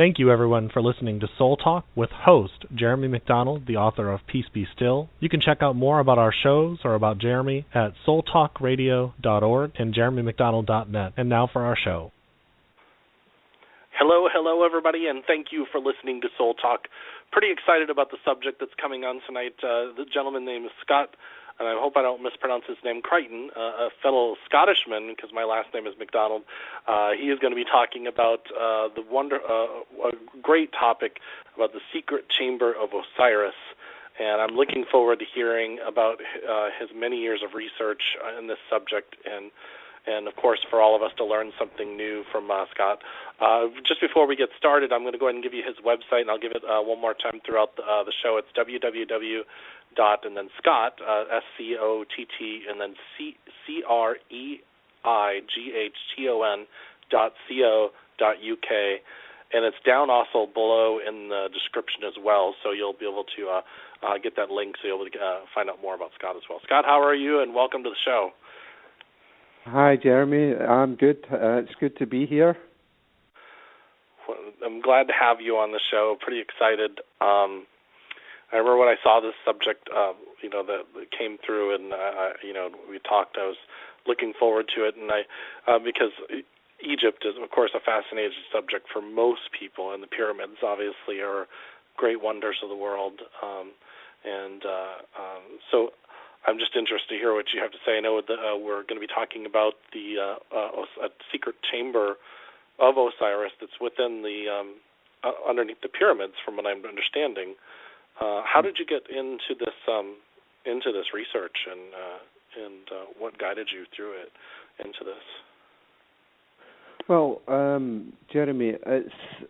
Thank you, everyone, for listening to Soul Talk with host Jeremy McDonald, the author of Peace Be Still. You can check out more about our shows or about Jeremy at soultalkradio.org and jeremymcdonald.net. And now for our show. Hello, everybody, and thank you for listening to Soul Talk. Pretty excited about the subject that's coming on tonight. The gentleman named is Scott, and I hope I don't mispronounce his name, Creighton, a fellow Scottishman, because my last name is McDonald. He is going to be talking about a great topic about the secret chamber of Osiris, and I'm looking forward to hearing about his many years of research in this subject, and of course, for all of us to learn something new from Scott. Just before we get started, I'm going to go ahead and give you his website, and I'll give it one more time throughout the show. It's www. And then Scott, SCOTT, and then CREIGHTON.co.uk. And it's down also below in the description as well, so you'll be able to get that link so you'll be able to find out more about Scott as well. Scott, how are you, and welcome to the show. Hi, Jeremy. I'm good. It's good to be here. Well, I'm glad to have you on the show. Pretty excited. I remember when I saw this subject, that came through, and we talked. I was looking forward to it, and because Egypt is, of course, a fascinating subject for most people, and the pyramids obviously are great wonders of the world, so I'm just interested to hear what you have to say. I know we're going to be talking about the a secret chamber of Osiris that's within the underneath the pyramids, from what I'm understanding. How did you get into this research, and what guided you through it into this? Well, Jeremy,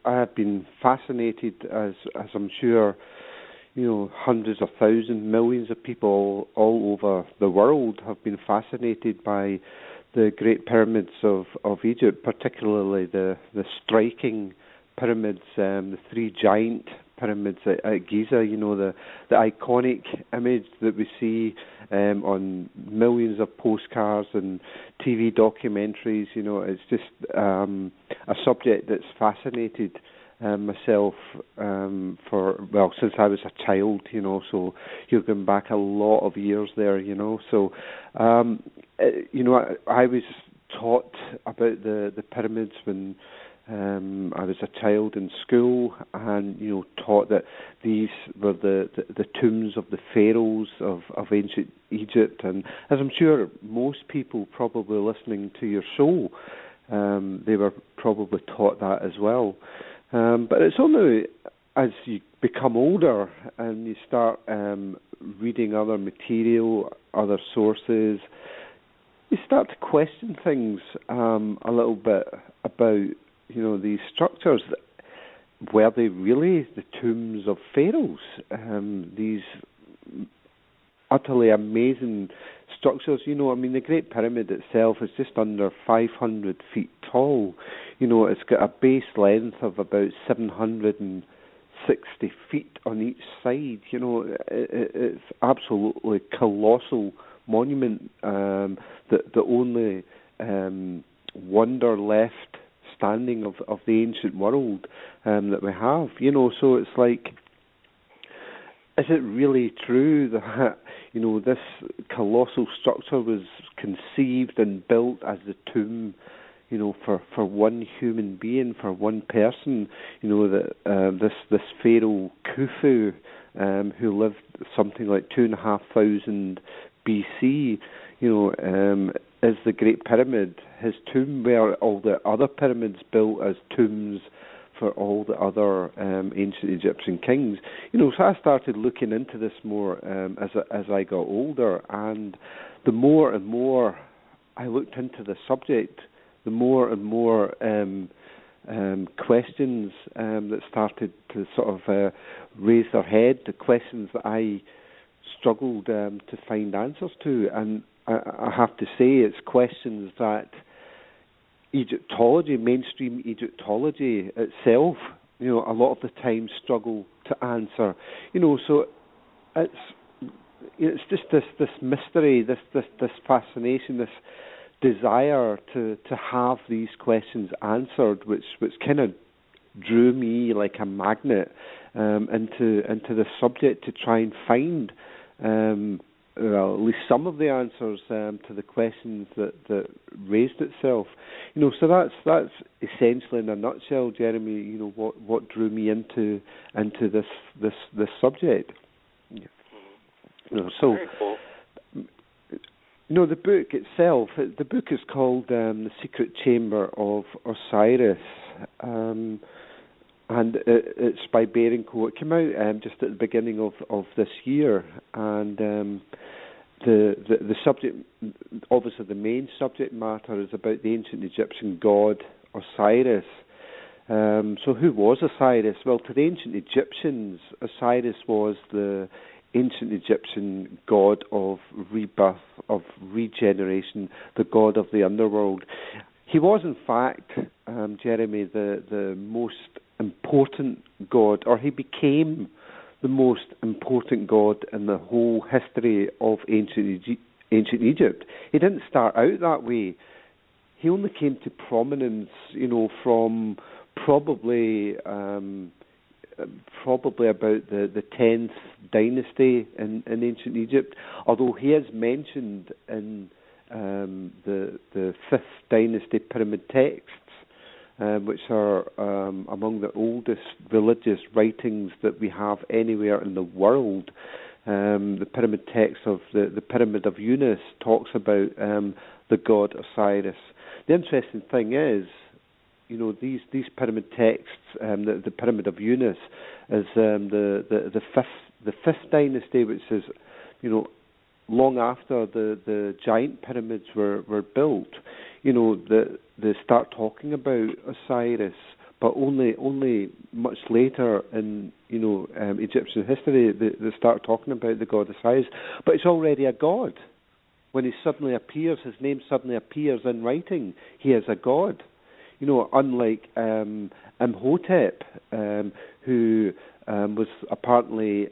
I have been fascinated, as I'm sure, hundreds of thousands, millions of people all over the world have been fascinated by the Great Pyramids of Egypt, particularly the striking pyramids, the three giant pyramids at Giza, the iconic image that we see on millions of postcards and TV documentaries. It's just a subject that's fascinated myself since I was a child, so you're going back a lot of years there, so I was taught about the pyramids when I was a child in school, and taught that these were the tombs of the pharaohs of ancient Egypt, and as I'm sure most people probably listening to your show, they were probably taught that as well. But it's only as you become older and you start reading other material, other sources, you start to question things a little bit about these structures. Were they really the tombs of pharaohs? These utterly amazing structures. The Great Pyramid itself is just under 500 feet tall. It's got a base length of about 760 feet on each side. It's absolutely colossal monument, the only wonder left standing of the ancient world that we have. So it's like, is it really true that this colossal structure was conceived and built as the tomb for one human being, for one person? That this pharaoh Khufu, who lived something like 2,500 BC, is the Great Pyramid his tomb? Where all the other pyramids built as tombs for all the other ancient Egyptian kings? So I started looking into this more as I got older, and the more and more I looked into the subject, the more and more questions that started to sort of raise their head, the questions that I struggled to find answers to. And I have to say, it's questions that Egyptology, mainstream Egyptology itself, a lot of the time struggle to answer. So it's just this mystery, this fascination, this desire to have these questions answered, which kind of drew me like a magnet into the subject to try and find well, at least some of the answers to the questions that raised itself. So that's essentially in a nutshell, Jeremy. What drew me into this subject. So. Very cool. The book itself, the book is called The Secret Chamber of Osiris, and it's by Baring Co. It came out just at the beginning of this year, and the subject, obviously the main subject matter is about the ancient Egyptian god Osiris. So who was Osiris? Well, to the ancient Egyptians, Osiris was the ancient Egyptian god of rebirth, of regeneration, the god of the underworld. He was, in fact, Jeremy, the most important god, or he became the most important god in the whole history of ancient Egypt. He didn't start out that way. He only came to prominence, from probably about the 10th dynasty in ancient Egypt, although he is mentioned in the 5th dynasty pyramid texts, which are among the oldest religious writings that we have anywhere in the world. The pyramid text of the Pyramid of Unas talks about the god Osiris. The interesting thing is, these pyramid texts, the Pyramid of Unas is the fifth dynasty, which is, long after the giant pyramids were built. They start talking about Osiris, but only much later in Egyptian history they start talking about the god Osiris. But it's already a god. When he suddenly appears, his name suddenly appears in writing. He is a god. Unlike Imhotep, who was apparently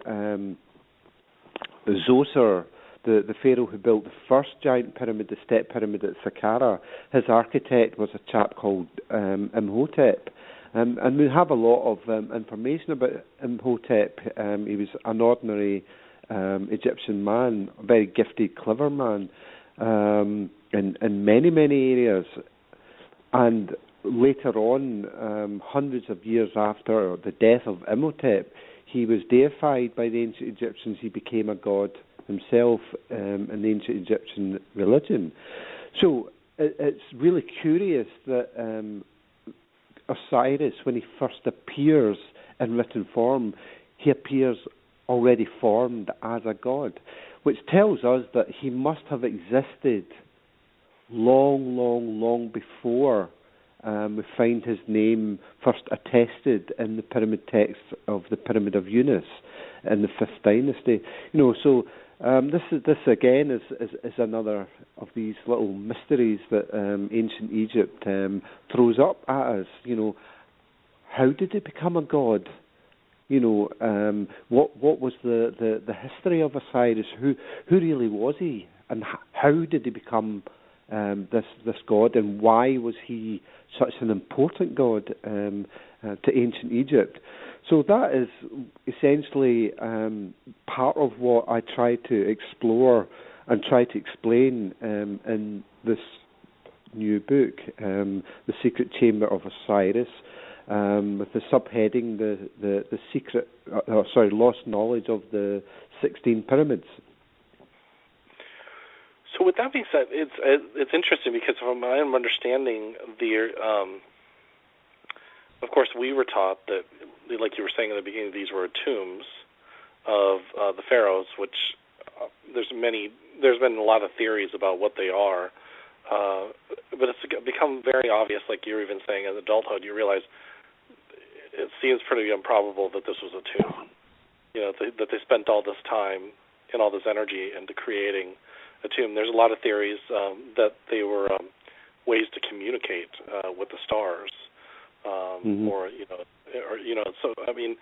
Zoser, the pharaoh who built the first giant pyramid, the Step Pyramid at Saqqara. His architect was a chap called Imhotep. And we have a lot of information about Imhotep. He was an ordinary Egyptian man, a very gifted, clever man in many, many areas. And later on, hundreds of years after the death of Imhotep, he was deified by the ancient Egyptians. He became a god himself in the ancient Egyptian religion. So it's really curious that Osiris, when he first appears in written form, he appears already formed as a god, which tells us that he must have existed long before we find his name first attested in the pyramid text of the Pyramid of Unas in the 5th dynasty. So this again is another of these little mysteries that ancient Egypt throws up at us. How did he become a god? What was the history of Osiris? Who really was he, and how did he become this god, and why was he such an important god to ancient Egypt? So that is essentially part of what I try to explore and try to explain in this new book, The Secret Chamber of Osiris, with the subheading the secret, lost knowledge of the 16 pyramids. So with that being said, it's interesting because from my understanding, of course, we were taught that, like you were saying in the beginning, these were tombs of the pharaohs, which there's been a lot of theories about what they are, but it's become very obvious, like you're even saying in adulthood, you realize it seems pretty improbable that this was a tomb, that they spent all this time and all this energy into creating a tomb. There's a lot of theories that they were ways to communicate with the stars, So I mean,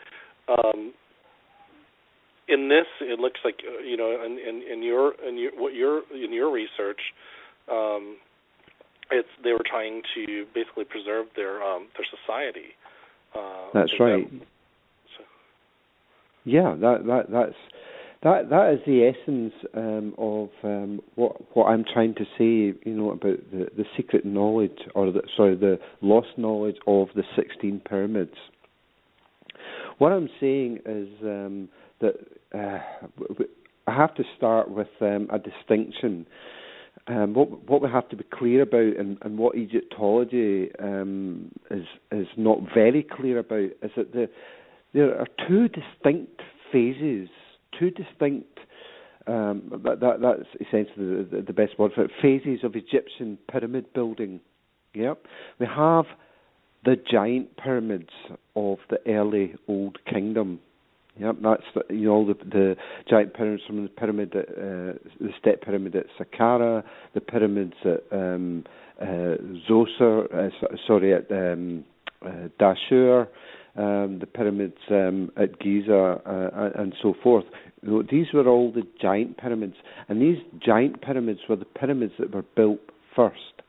in this, it looks like in your research, they were trying to basically preserve their society That's right. Yeah, that is the essence of what I'm trying to say. About the secret knowledge, or the lost knowledge of the 16 pyramids. What I'm saying is that I have to start with a distinction. What we have to be clear about, and what Egyptology is not very clear about, is that there are two distinct phases, that's essentially the best word for it, phases of Egyptian pyramid building. Yep. We have the giant pyramids of the early Old Kingdom. Yep, that's the giant pyramids from the pyramid, the step pyramid at Saqqara, the pyramids at Dashur, the pyramids at Giza, and so forth. These were all the giant pyramids, and these giant pyramids were the pyramids that were built first.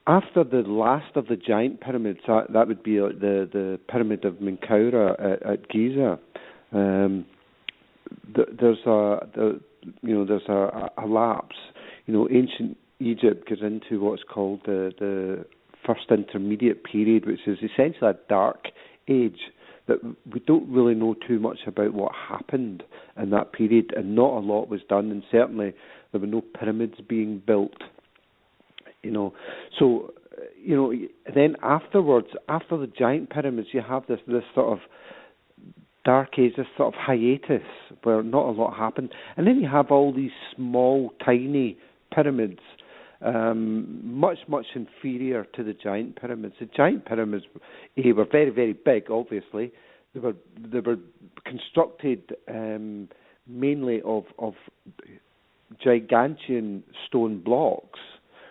After the last of the giant pyramids, that would be the pyramid of Menkaure at Giza. There's a lapse. Ancient Egypt goes into what's called the first intermediate period, which is essentially a dark age that we don't really know too much about what happened in that period, and not a lot was done, and certainly there were no pyramids being built. Then afterwards, after the giant pyramids, you have this sort of dark age, this sort of hiatus where not a lot happened, and then you have all these small, tiny pyramids, much inferior to the giant pyramids. The giant pyramids were very, very big. Obviously, they were constructed mainly of gigantian stone blocks,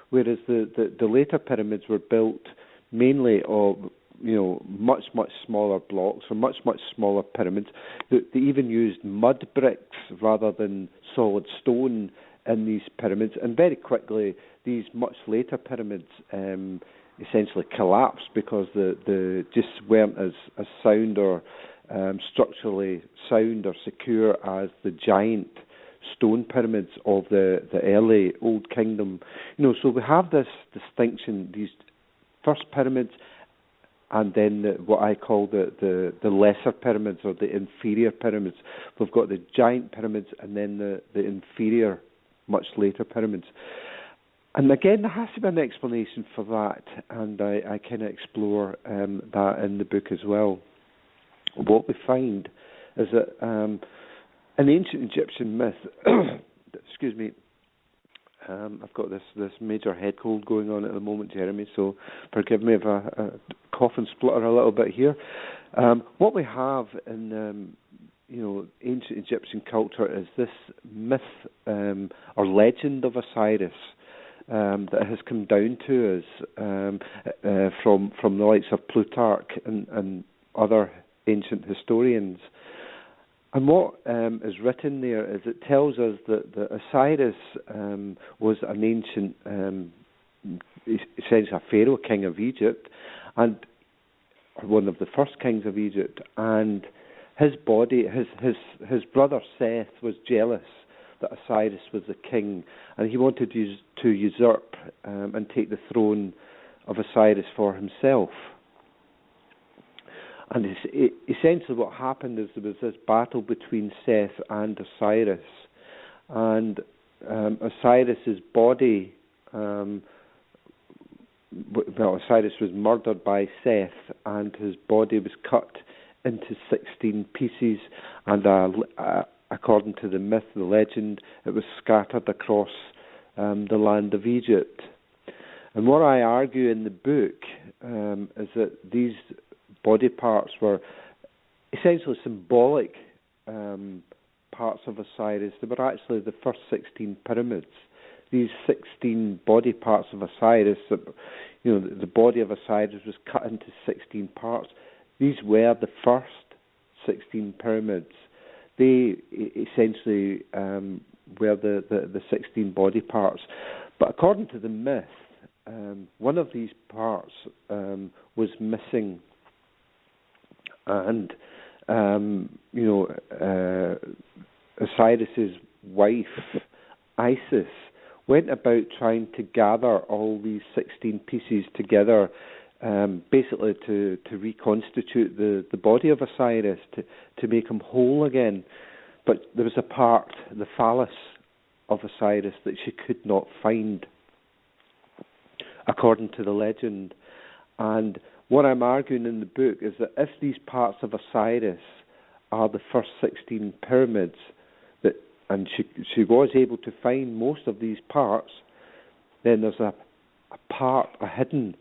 whereas the later pyramids were built mainly of much smaller blocks, or much smaller pyramids. They even used mud bricks rather than solid stone in these pyramids, and very quickly these much later pyramids essentially collapsed because they just weren't as sound or structurally sound or secure as the giant stone pyramids of the early Old Kingdom. So we have this distinction: these first pyramids, and then what I call the lesser pyramids, or the inferior pyramids. We've got the giant pyramids, and then the inferior, much later pyramids. And again, there has to be an explanation for that, and I kind of explore that in the book as well. What we find is that an ancient Egyptian myth, excuse me, I've got this major head cold going on at the moment, Jeremy, so forgive me if I cough and splutter a little bit here. What we have in ancient Egyptian culture is this myth or legend of Osiris that has come down to us from the likes of Plutarch and other ancient historians. And what is written there is it tells us that Osiris was an ancient, essentially a pharaoh, king of Egypt, and one of the first kings of Egypt. And his brother Seth was jealous that Osiris was the king, and he wanted to usurp and take the throne of Osiris for himself. And essentially what happened is there was this battle between Seth and Osiris. And Osiris's body, Osiris was murdered by Seth, and his body was cut into 16 pieces, and according to the myth, the legend, it was scattered across the land of Egypt. And what I argue in the book is that these body parts were essentially symbolic parts of Osiris. They were actually the first 16 pyramids. These 16 body parts of Osiris, the body of Osiris was cut into 16 parts. These were the first 16 pyramids. They essentially were the 16 body parts. But according to the myth, one of these parts was missing. And Osiris's wife, Isis, went about trying to gather all these 16 pieces together, basically to reconstitute the body of Osiris, to make him whole again. But there was a part, the phallus of Osiris, that she could not find, according to the legend. And what I'm arguing in the book is that if these parts of Osiris are the first 16 pyramids, and she was able to find most of these parts, then there's a hidden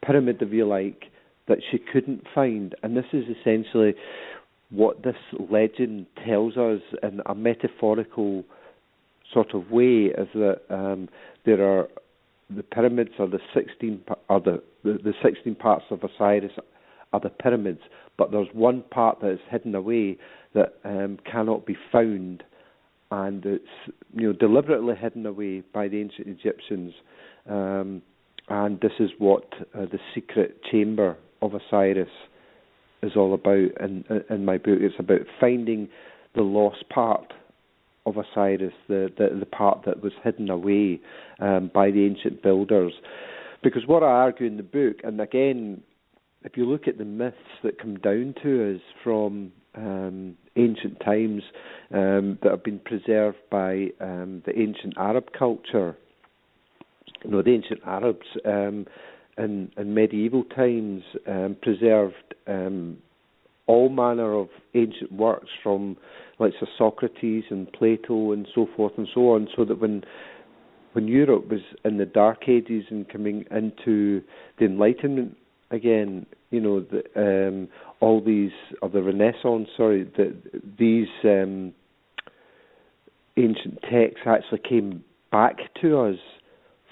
pyramid, if you like, that she couldn't find. And this is essentially what this legend tells us in a metaphorical sort of way, is that there are the pyramids, or the 16 parts of Osiris are the pyramids, but there's one part that is hidden away that cannot be found, and it's deliberately hidden away by the ancient Egyptians, and this is what the secret chamber of Osiris is all about in my book. It's about finding the lost part of Osiris, the part that was hidden away by the ancient builders. Because what I argue in the book, and again, if you look at the myths that come down to us from ancient times that have been preserved by the ancient Arab culture, the ancient Arabs in medieval times preserved all manner of ancient works from, like, Socrates and Plato and so forth and so on, so that when Europe was in the Dark Ages and coming into the Enlightenment again, all these, or the Renaissance, these ancient texts actually came back to us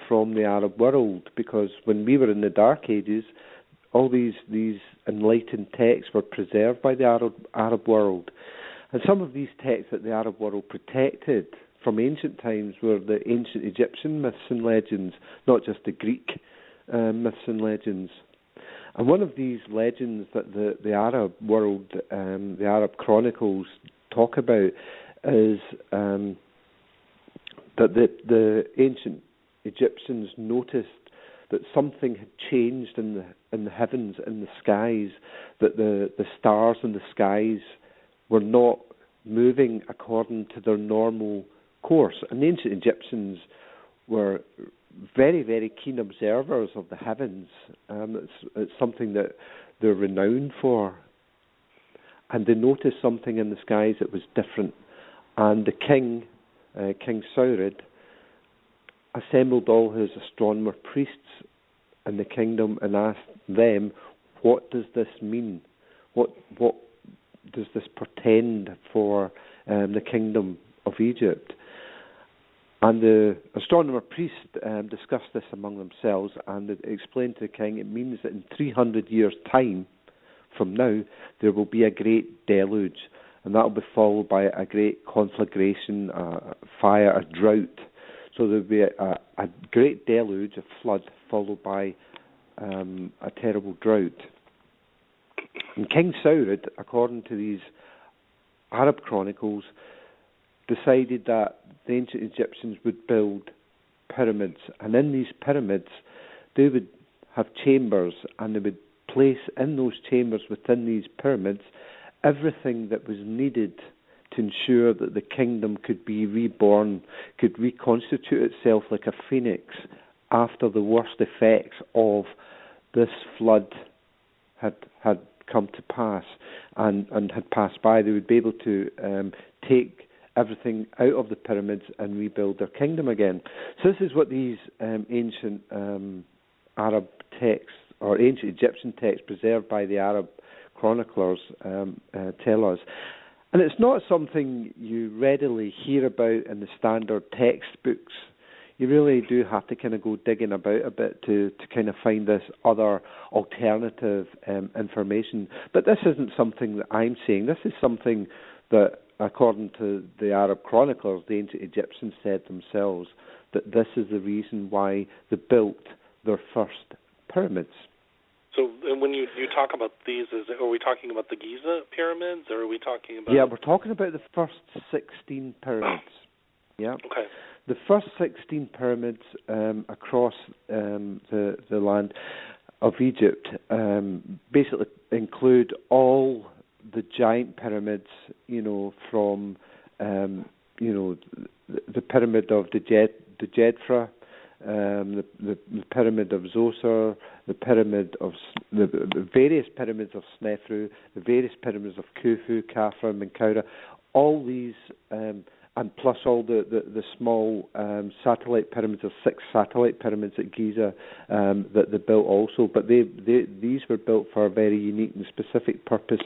from the Arab world, because when we were in the Dark Ages, all these enlightened texts were preserved by the Arab world. And some of these texts that the Arab world protected from ancient times were the ancient Egyptian myths and legends, not just the Greek myths and legends. And one of these legends that the Arab world, the Arab chronicles talk about, is that the ancient Egyptians noticed that something had changed in the heavens, in the skies, that the stars in the skies were not moving according to their normal course. And the ancient Egyptians were very, very keen observers of the heavens. It's something that they're renowned for. And they noticed something in the skies that was different. And the king, King Saurid, assembled all his astronomer priests in the kingdom and asked them, what does this mean? What does this portend for the kingdom of Egypt? And the astronomer priests discussed this among themselves, and they explained to the king, it means that in 300 years' time from now, there will be a great deluge, and that will be followed by a great conflagration, fire, a drought. So there will be a great deluge, a flood, followed by a terrible drought. And King Saurid, according to these Arab chronicles, decided that the ancient Egyptians would build pyramids, and in these pyramids they would have chambers, and they would place in those chambers, within these pyramids, everything that was needed to ensure that the kingdom could be reborn, could reconstitute itself like a phoenix after the worst effects of this flood had come to pass and had passed by. They would be able to take everything out of the pyramids and rebuild their kingdom again. So this is what these ancient Arab texts, or ancient Egyptian texts preserved by the Arab chroniclers tell us. And it's not something you readily hear about in the standard textbooks. You really do have to kind of go digging about a bit to kind of find this other alternative information. But this isn't something that I'm saying. This is something that, according to the Arab chroniclers, the ancient Egyptians said themselves, that this is the reason why they built their first pyramids. So when you talk about these, are we talking about the Giza pyramids, or are we talking about... Yeah, we're talking about the first 16 pyramids. Yeah. Okay. The first 16 pyramids across the land of Egypt basically include all the giant pyramids, from the pyramid of Djedefre, the pyramid of Zoser, the various pyramids of Snefru, the various pyramids of Khufu, Khafra, Menkaura, all these, and plus all the small satellite pyramids, of 6 satellite pyramids at Giza that they built also. But these were built for a very unique and specific purpose,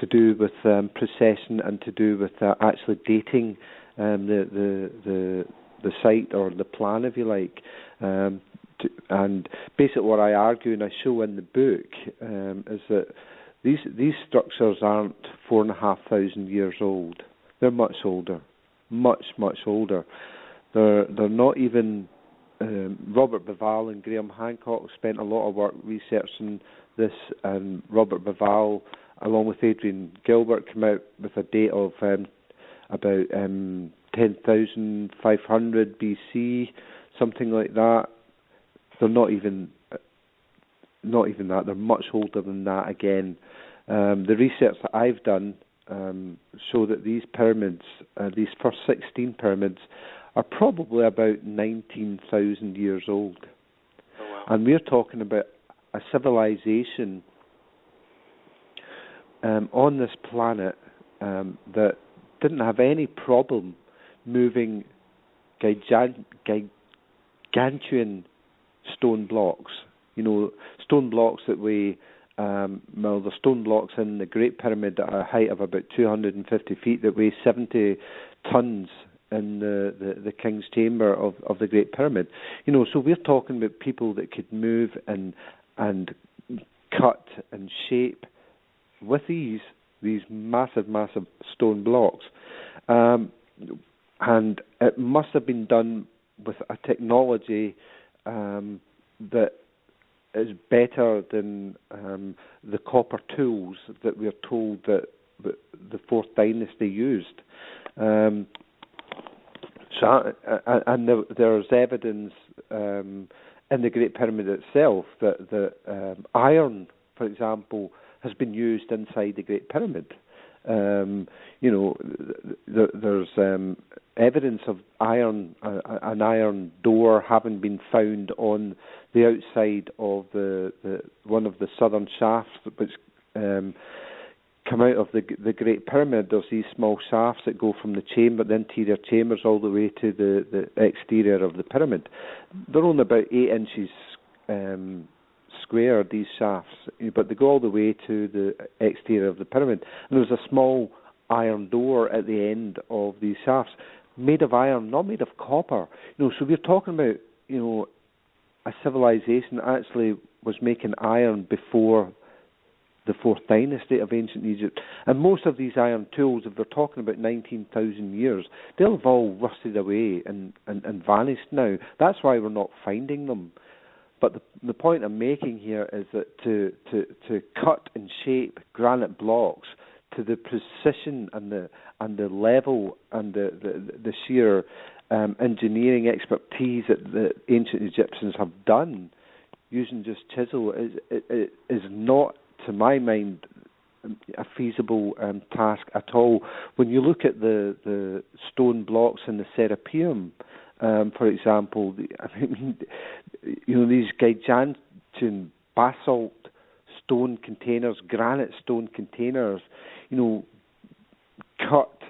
to do with precession and to do with actually dating the site, or the plan, if you like. And basically what I argue and I show in the book is that these structures aren't 4,500 years old. They're much older. Much older. They're not even. Robert Bauval and Graham Hancock spent a lot of work researching this, and Robert Bauval, along with Adrian Gilbert, came out with a date of about 10,500 BC, something like that. They're not even that. They're much older than that again. The research that I've done show that these pyramids, these first 16 pyramids, are probably about 19,000 years old. Oh, wow. And we're talking about a civilization on this planet that didn't have any problem moving gargantuan stone blocks. Stone blocks that weigh... the stone blocks in the Great Pyramid at a height of about 250 feet that weigh 70 tons in the King's Chamber of the Great Pyramid. So we're talking about people that could move and cut and shape with these massive stone blocks. And it must have been done with a technology that is better than the copper tools that we're told that the Fourth Dynasty used. And there's evidence in the Great Pyramid itself that iron, for example, has been used inside the Great Pyramid. There's evidence of an iron door having been found on the outside of the one of the southern shafts which come out of the Great Pyramid. There's these small shafts that go from the interior chambers, all the way to the exterior of the pyramid. They're only about 8 inches square, these shafts, but they go all the way to the exterior of the pyramid. And there's a small iron door at the end of these shafts, made of iron, not made of copper. So we're talking about, a civilization that actually was making iron before the Fourth Dynasty of ancient Egypt. And most of these iron tools, if they're talking about 19,000 years, they'll have all rusted away and vanished now. That's why we're not finding them. But the point I'm making here is that to cut and shape granite blocks to the precision and the level and the sheer engineering expertise that the ancient Egyptians have done using just chisel is not, to my mind, a feasible task at all. When you look at the stone blocks in the Serapeum, for example, these gigantic basalt stone containers, granite stone containers, cut,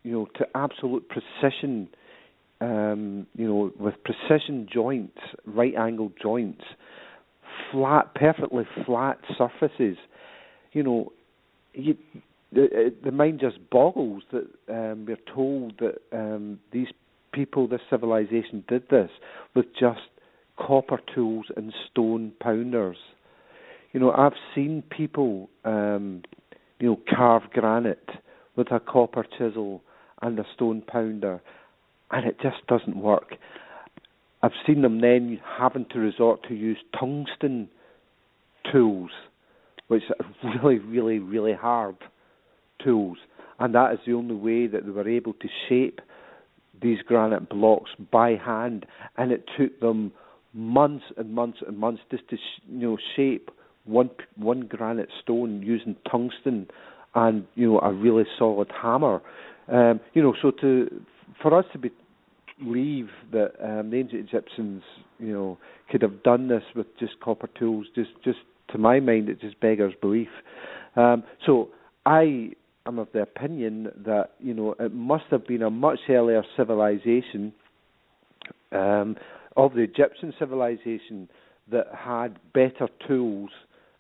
to absolute precision, with precision joints, right-angled joints, perfectly flat surfaces. The mind just boggles that we're told that these people, this civilization, did this with just copper tools and stone pounders. I've seen people, carve granite with a copper chisel and a stone pounder, and it just doesn't work. I've seen them then having to resort to use tungsten tools, which are really, really, really hard tools. And that is the only way that they were able to shape these granite blocks by hand. And it took them months and months and months just to shape one granite stone using tungsten and a really solid hammer. So for us to believe that the ancient Egyptians could have done this with just copper tools, just to my mind, it just beggars belief. So I am of the opinion that it must have been a much earlier civilization of the Egyptian civilization that had better tools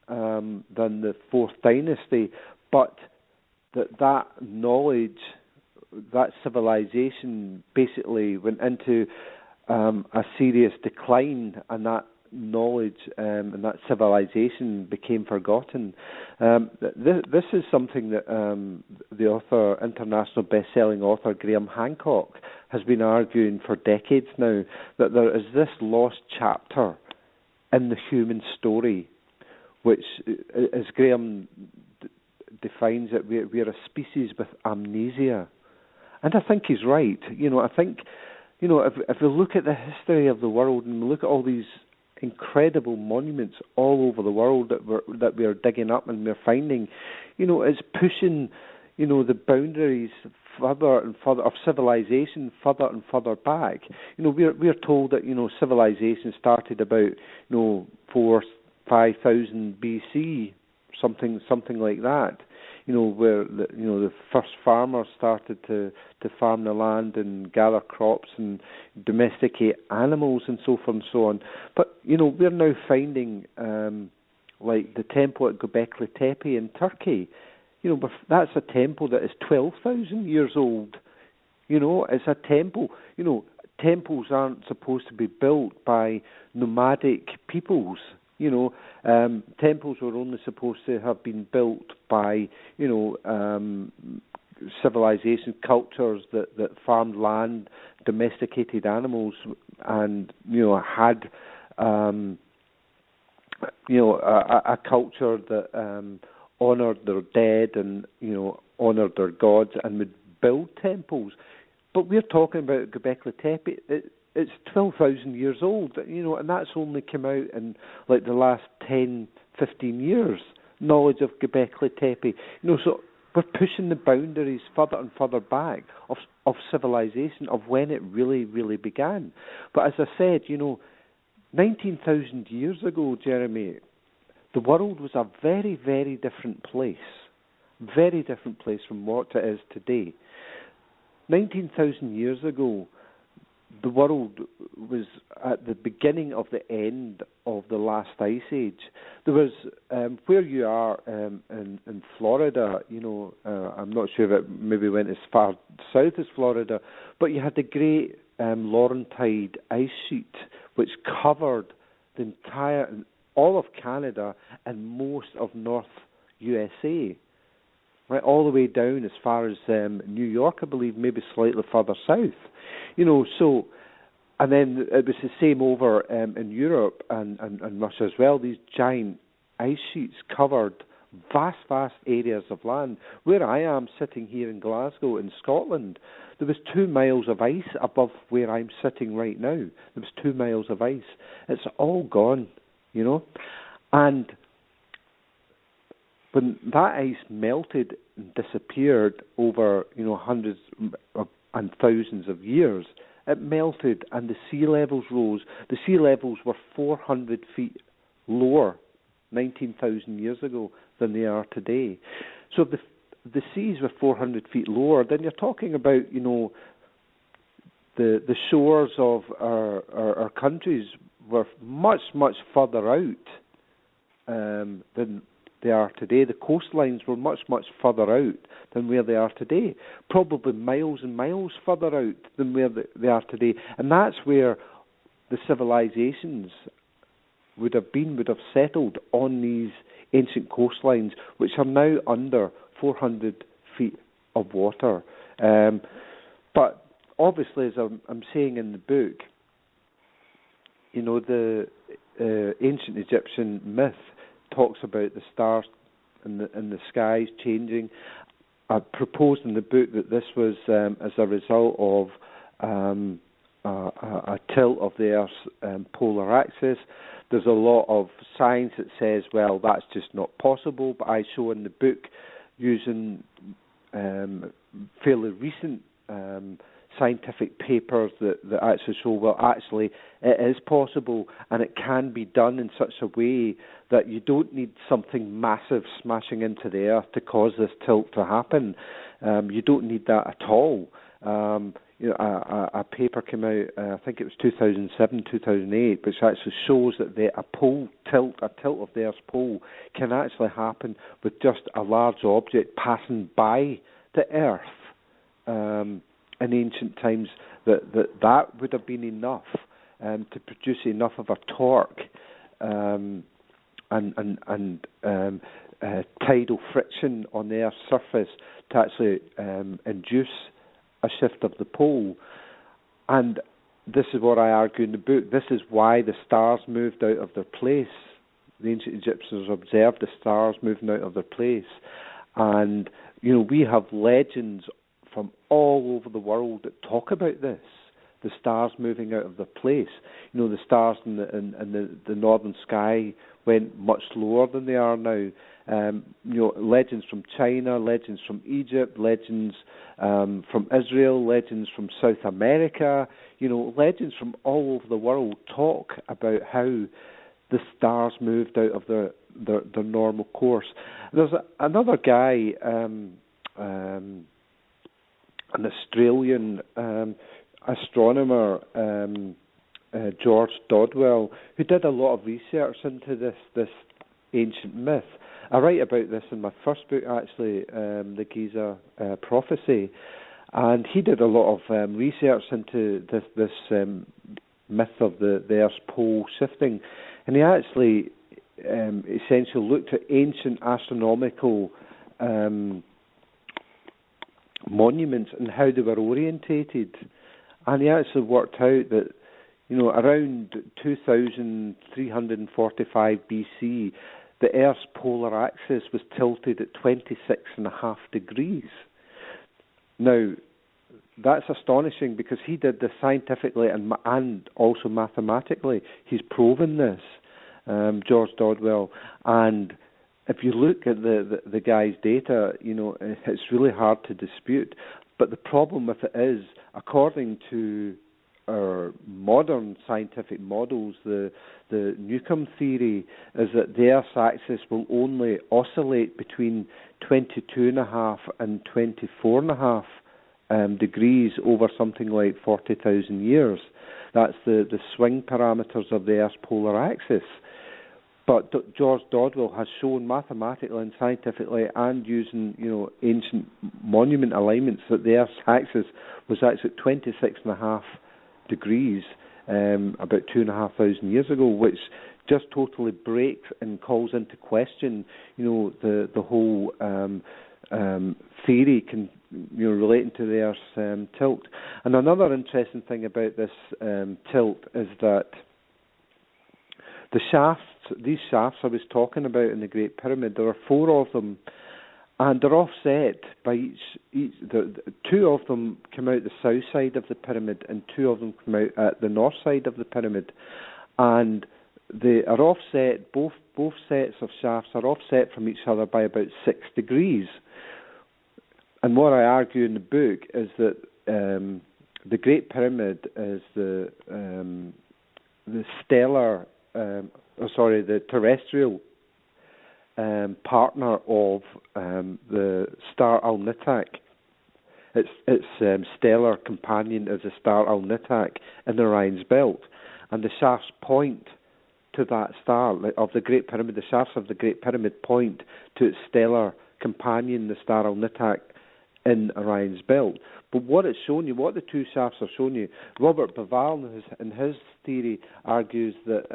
than the Fourth Dynasty, but that knowledge, that civilization basically went into a serious decline, and that knowledge and that civilization became forgotten. This is something that the author, international best-selling author Graham Hancock, has been arguing for decades now, that there is this lost chapter in the human story, which, as Graham defines it, we're a species with amnesia. And I think he's right. I think, if we look at the history of the world and we look at all these incredible monuments all over the world that we're digging up and we're finding, it's pushing, the boundaries further and further of civilization further and further back. We're told that civilization started about 4,000-5,000 BC, something like that. Where the first farmers started to farm the land and gather crops and domesticate animals and so forth and so on. But we're now finding like the temple at Göbekli Tepe in Turkey. That's a temple that is 12,000 years old. It's a temple. Temples aren't supposed to be built by nomadic peoples. Temples were only supposed to have been built by, civilization, cultures that farmed land, domesticated animals, and, had, a culture that honored their dead and, honored their gods and would build temples. But we're talking about Göbekli Tepe. It's 12,000 years old, and that's only come out in like the last 10, 15 years, knowledge of Göbekli Tepe. So we're pushing the boundaries further and further back of civilization, of when it really, really began. But as I said, 19,000 years ago, Jeremy, the world was a very, very different place from what it is today. 19,000 years ago, the world was at the beginning of the end of the last ice age. There was, where you are in Florida, I'm not sure if it maybe went as far south as Florida, but you had the great Laurentide ice sheet, which covered the entire, all of Canada and most of North USA. Right, all the way down as far as New York, I believe, maybe slightly further south. So, and then it was the same over in Europe and Russia as well. These giant ice sheets covered vast areas of land. Where I am sitting here in Glasgow in Scotland, there was 2 miles of ice above where I'm sitting right now. There was 2 miles of ice. It's all gone, and when that ice melted and disappeared over, hundreds and thousands of years, it melted and the sea levels rose. The sea levels were 400 feet lower 19,000 years ago than they are today. So if the seas were 400 feet lower, then you're talking about, the shores of our countries were much further out than they are today. The coastlines were much further out than where they are today, probably miles and miles further out than where they are today. And that's where the civilizations would have settled on these ancient coastlines, which are now under 400 feet of water. But obviously, as I'm saying in the book, the ancient Egyptian myth talks about the stars in the skies changing. I proposed in the book that this was as a result of a tilt of the Earth's polar axis. There's a lot of science that says, well, that's just not possible, but I show in the book using fairly recent scientific papers that actually show, well, actually it is possible, and it can be done in such a way that you don't need something massive smashing into the Earth to cause this tilt to happen. You don't need that at all. A paper came out, I think it was 2007, 2008, which actually shows that a tilt of the Earth's pole can actually happen with just a large object passing by the Earth. In ancient times, that would have been enough to produce enough of a torque and tidal friction on the Earth's surface to actually induce a shift of the pole. And this is what I argue in the book. This is why the stars moved out of their place. The ancient Egyptians observed the stars moving out of their place. And, we have legends from all over the world that talk about this, the stars moving out of their place. The stars in the northern sky went much lower than they are now. Legends from China, legends from Egypt, legends from Israel, legends from South America, legends from all over the world talk about how the stars moved out of their normal course. There's another guy, an Australian astronomer, George Dodwell, who did a lot of research into this ancient myth. I write about this in my first book, actually, the Giza prophecy, and he did a lot of research into this myth of the Earth's pole shifting, and he actually essentially looked at ancient astronomical monuments and how they were orientated, and he actually worked out that around 2345 BC, the Earth's polar axis was tilted at 26.5 degrees. Now, that's astonishing because he did this scientifically and also mathematically. He's proven this, George Dodwell, and if you look at the guy's data, it's really hard to dispute. But the problem with it is, according to our modern scientific models, the Newcomb theory is that the Earth's axis will only oscillate between 22.5 and 24.5 degrees over something like 40,000 years. That's the swing parameters of the Earth's polar axis. But George Dodwell has shown mathematically and scientifically and using ancient monument alignments that the Earth's axis was actually 26.5 degrees about 2,500 years ago, which just totally breaks and calls into question the whole theory relating to the Earth's tilt. And another interesting thing about this tilt is that these shafts I was talking about in the Great Pyramid, there are 4 of them, and they're offset by each. Two of them come out the south side of the pyramid, and 2 of them come out at the north side of the pyramid, and they are offset. Both sets of shafts are offset from each other by about 6 degrees. And what I argue in the book is that the Great Pyramid is the terrestrial partner of the star Al-Nitak. Its stellar companion is the star Al-Nitak in Orion's belt, and the shafts point to that star of the Great Pyramid. The shafts of the Great Pyramid point to its stellar companion, the star Al-Nitak, in Orion's belt. But what it's shown you, what the 2 shafts are showing you, Robert Bauval in his theory argues that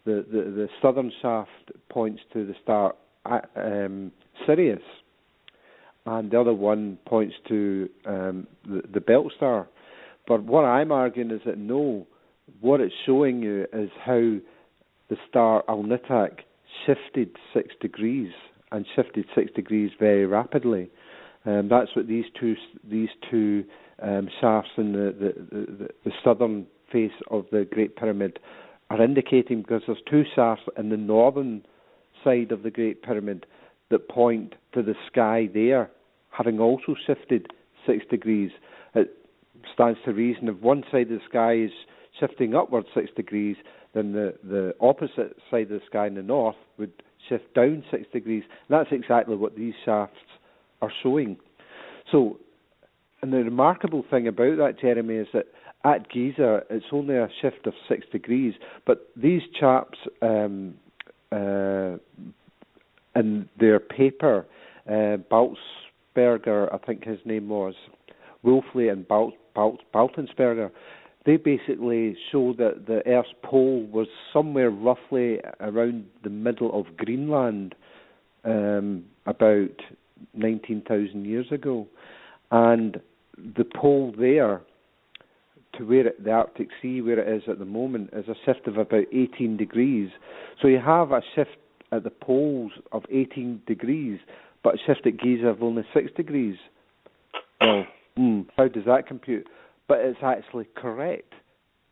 the southern shaft points to the star Sirius, and the other one points to the belt star. But what I'm arguing is that no, what it's showing you is how the star Al-Nitak shifted 6 degrees, and shifted 6 degrees very rapidly. That's what these two shafts in the southern face of the Great Pyramid are indicating, because there's two shafts in the northern side of the Great Pyramid that point to the sky there, having also shifted 6 degrees. It stands to reason if one side of the sky is shifting upwards 6 degrees, then the opposite side of the sky in the north would shift down 6 degrees. And that's exactly what these shafts are showing. So, and the remarkable thing about that, Jeremy, is that at Giza it's only a shift of 6 degrees, but these chaps in their paper, Baltzberger, I think his name was, Wolfley and Baltensberger, they basically show that the Earth's pole was somewhere roughly around the middle of Greenland about 19,000 years ago. And the pole there to where the Arctic Sea, where it is at the moment, is a shift of about 18 degrees. So you have a shift at the poles of 18 degrees, but a shift at Giza of only 6 degrees. Well, how does that compute? But it's actually correct.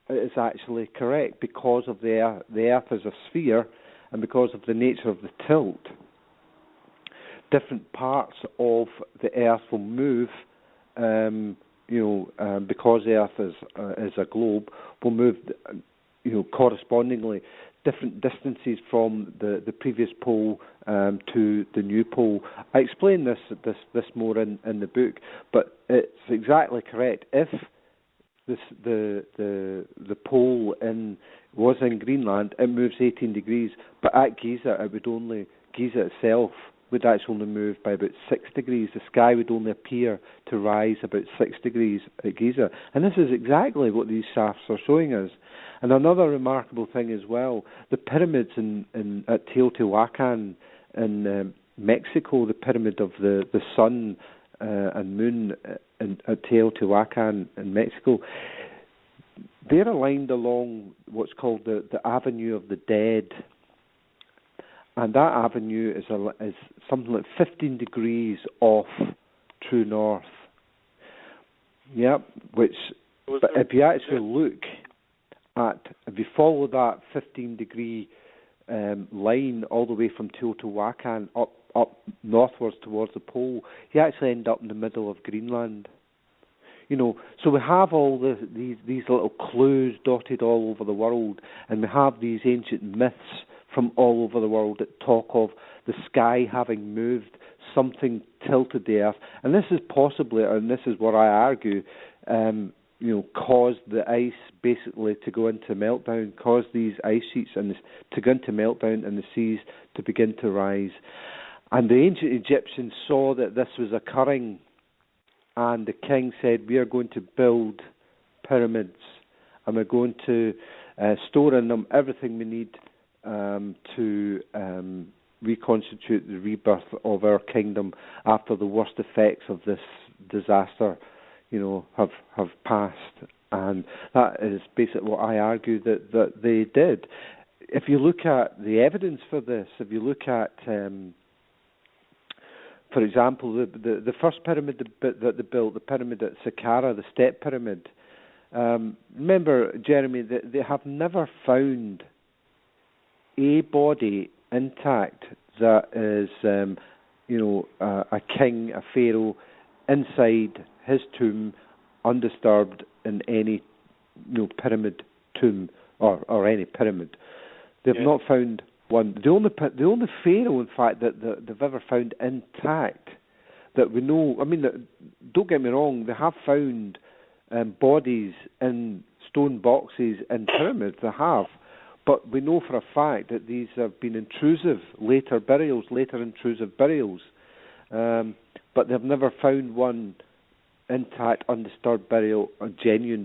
It is actually correct because of the Earth as a sphere, and because of the nature of the tilt. Different parts of the Earth will move, because the Earth is a globe, will move, correspondingly different distances from the previous pole to the new pole. I explain this more in the book, but it's exactly correct. If the pole was in Greenland, it moves 18 degrees, but at Giza Giza itself would actually only move by about 6 degrees. The sky would only appear to rise about 6 degrees at Giza. And this is exactly what these shafts are showing us. And another remarkable thing as well, the pyramids at Teotihuacan in Mexico, the pyramid of the sun and moon at Teotihuacan in Mexico, they're aligned along what's called the Avenue of the Dead. And that avenue is something like 15 degrees off true north. Yep, but if you actually look if you follow that 15 degree line all the way from Teotihuacan up northwards towards the pole, you actually end up in the middle of Greenland. So we have all these little clues dotted all over the world, and we have these ancient myths from all over the world that talk of the sky having moved, something tilted the Earth, and this is possibly, and this is what I argue, caused the ice basically to go into meltdown, caused these ice sheets to go into meltdown and the seas to begin to rise. And the ancient Egyptians saw that this was occurring, and the king said, we are going to build pyramids, and we're going to store in them everything we need to reconstitute the rebirth of our kingdom after the worst effects of this disaster, have passed. And that is basically what I argue that they did. If you look at the evidence for this, if you look at, for example, the first pyramid that they built, the pyramid at Saqqara, the Step Pyramid, remember, Jeremy, they have never found a body intact that is, a king, a pharaoh, inside his tomb, undisturbed in any, pyramid tomb or any pyramid. They've not found one. The only pharaoh, in fact, that they've ever found intact that we know. I mean, don't get me wrong. They have found bodies in stone boxes in pyramids. They have. But we know for a fact that these have been later intrusive burials. But they've never found one intact, undisturbed burial, a genuine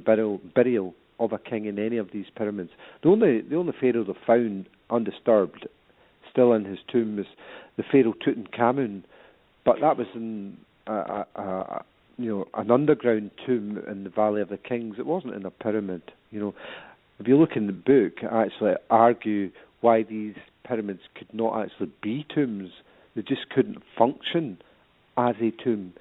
burial of a king in any of these pyramids. The only pharaoh they've found undisturbed, still in his tomb, is the pharaoh Tutankhamun. But that was in an underground tomb in the Valley of the Kings. It wasn't in a pyramid. If you look in the book, I actually argue why these pyramids could not actually be tombs. They just couldn't function as a tomb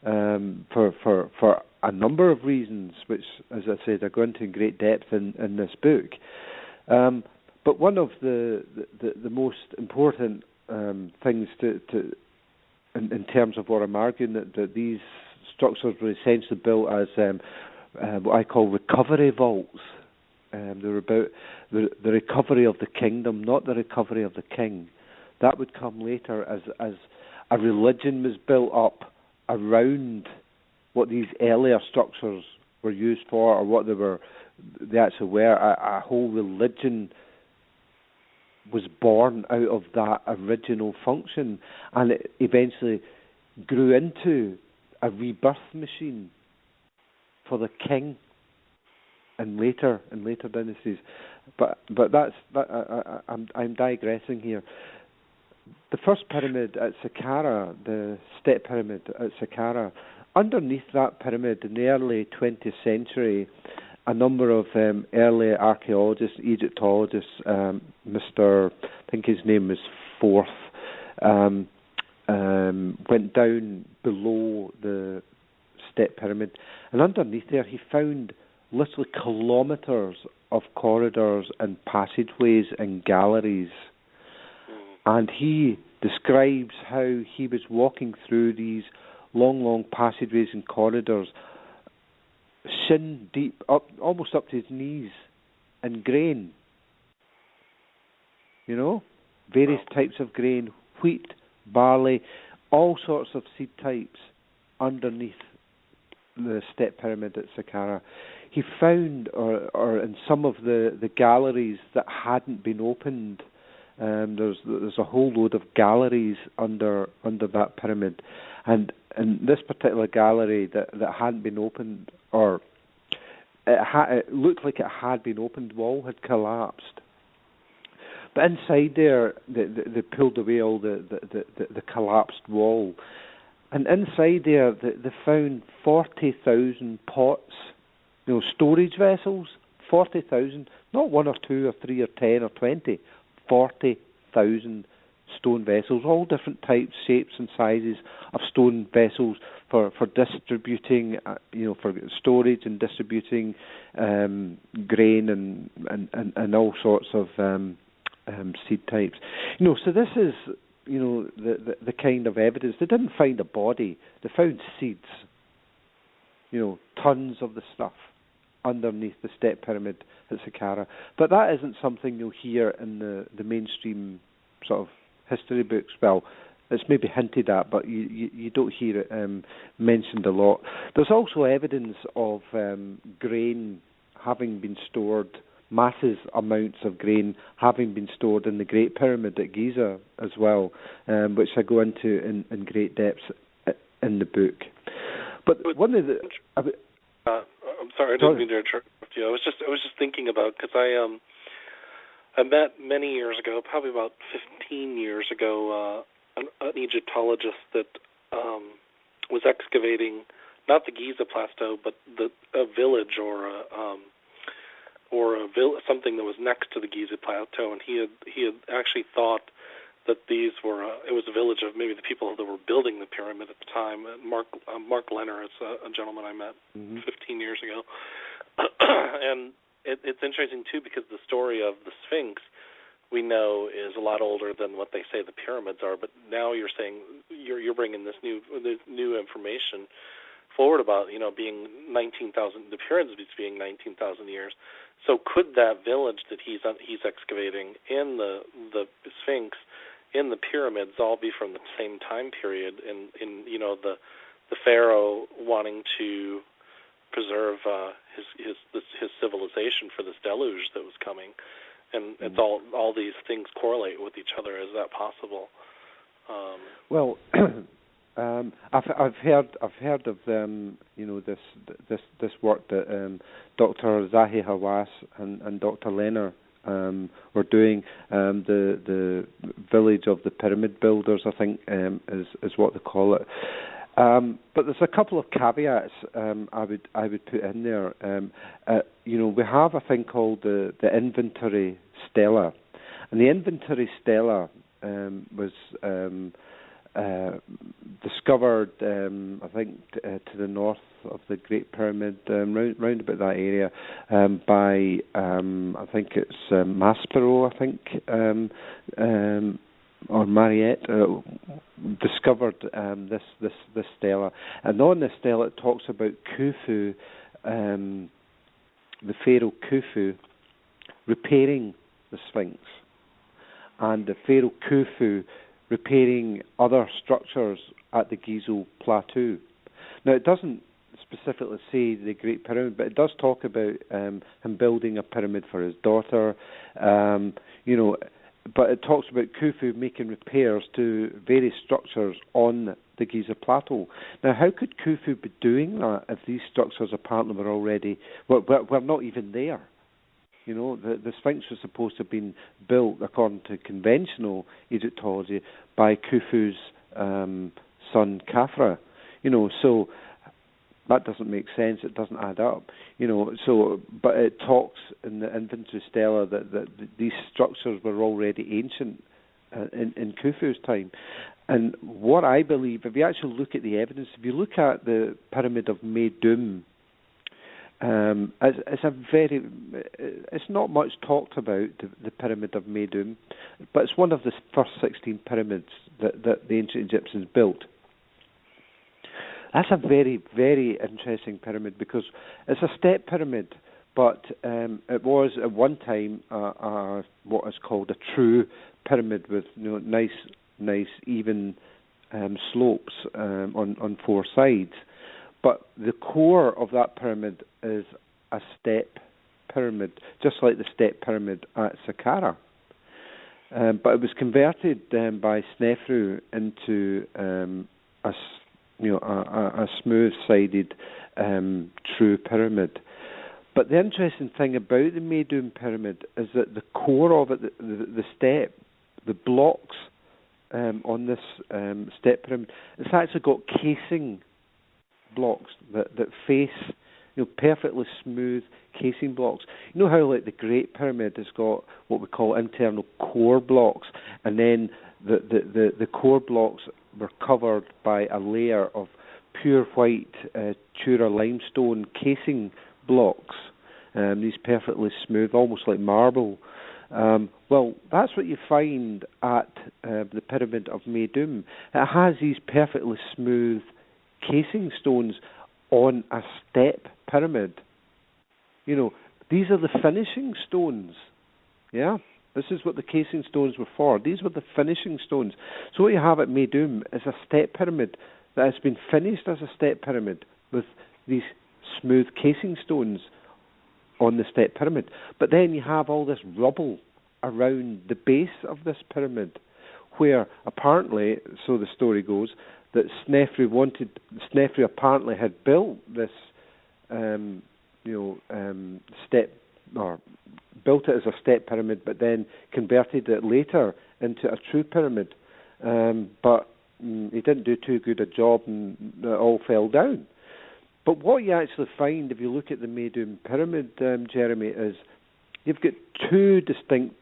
for a number of reasons, which, as I said, I go into in great depth in this book. But one of the most important things in terms of what I'm arguing, that these structures were essentially built as what I call recovery vaults. They were about the recovery of the kingdom, not the recovery of the king. That would come later as a religion was built up around what these earlier structures were used for, or what they actually were. A whole religion was born out of that original function, and it eventually grew into a rebirth machine for the king in later dynasties. But I'm digressing here. The first pyramid at Saqqara, the step pyramid at Saqqara, underneath that pyramid in the early 20th century, a number of early archaeologists, Egyptologists, I think his name was Forth, went down below the step pyramid, and underneath there he found literally kilometres of corridors and passageways and galleries. And he describes how he was walking through these long passageways and corridors, shin deep, almost up to his knees, in grain. Various types of grain, wheat, barley, all sorts of seed types underneath the step pyramid at Saqqara. He found, or in some of the galleries that hadn't been opened, there's a whole load of galleries under that pyramid, and this particular gallery that hadn't been opened, or it looked like it had been opened, wall had collapsed. But inside there, they pulled away all the collapsed wall, and inside there they found 40,000 pots, storage vessels, 40,000, not one or two or three or 10 or 20, 40,000 stone vessels, all different types, shapes and sizes of stone vessels for distributing, for storage and distributing grain and all sorts of seed types. So this is, the kind of evidence. They didn't find a body, they found seeds, tons of the stuff underneath the step pyramid at Saqqara. But that isn't something you'll hear in the mainstream sort of history books. Well, it's maybe hinted at, but you don't hear it mentioned a lot. There's also evidence of grain having been stored, massive amounts of grain having been stored in the Great Pyramid at Giza as well, which I go into in great depth in the book. But one of the... I'm sorry, I didn't mean to interrupt you. I was just thinking about, because I met many years ago, probably about 15 years ago, an Egyptologist that was excavating not the Giza plateau, but a village or something that was next to the Giza plateau, and he had actually thought that these were it was a village of maybe the people that were building the pyramid at the time. Mark Lenner is a gentleman I met 15 years ago, and it's interesting too, because the story of the Sphinx we know is a lot older than what they say the pyramids are. But now you're saying you're bringing this new information forward about being 19,000, the pyramids being 19,000 years. So could that village that he's excavating in the Sphinx, in the pyramids, all be from the same time period? In the pharaoh wanting to preserve his civilization for this deluge that was coming, and it's all these things correlate with each other. Is that possible? Well, I've heard of this work that Dr. Zahi Hawass and Dr. Lenner were doing. The village of the pyramid builders, I think, is what they call it. But there's a couple of caveats I would put in there. We have a thing called the inventory stela, And the inventory stela was discovered, I think, to the north of the Great Pyramid, round about that area, by I think it's Maspero, I think, or Mariette, discovered this stela, and on this stela it talks about Khufu, the pharaoh Khufu, repairing the Sphinx, and the pharaoh Khufu repairing other structures at the Giza plateau. Now, it doesn't specifically say the Great Pyramid, but it does talk about him building a pyramid for his daughter. But it talks about Khufu making repairs to various structures on the Giza plateau. Now, how could Khufu be doing that if these structures apparently were already were not even there? The Sphinx was supposed to have been built, according to conventional Egyptology, by Khufu's son Khafra. So that doesn't make sense. It doesn't add up. But it talks in the inventory stela that these structures were already ancient in Khufu's time. And what I believe, if you actually look at the evidence, if you look at the Pyramid of Meidum, it's not much talked about, the Pyramid of Meidum, but it's one of the first 16 pyramids that the ancient Egyptians built. That's a very, very interesting pyramid because it's a step pyramid, but it was at one time what is called a true pyramid with nice even slopes on four sides. But the core of that pyramid is a step pyramid, just like the step pyramid at Saqqara. But it was converted by Snefru into a smooth-sided true pyramid. But the interesting thing about the Meidum pyramid is that the core of it, the step, the blocks on this step pyramid, it's actually got casing blocks that face, perfectly smooth casing blocks. You know how, like, the Great Pyramid has got what we call internal core blocks, and then the core blocks were covered by a layer of pure white Tura limestone casing blocks, these perfectly smooth, almost like marble. Well, that's what you find at the Pyramid of Meidum. It has these perfectly smooth casing stones on a step pyramid. These are the finishing stones. Yeah? This is what the casing stones were for. These were the finishing stones. So what you have at Meidum is a step pyramid that has been finished as a step pyramid with these smooth casing stones on the step pyramid. But then you have all this rubble around the base of this pyramid, where apparently, so the story goes, that Snefru apparently had built this, step, or built it as a step pyramid, but then converted it later into a true pyramid. But he didn't do too good a job, and it all fell down. But what you actually find, if you look at the Meidum pyramid, Jeremy, is you've got two distinct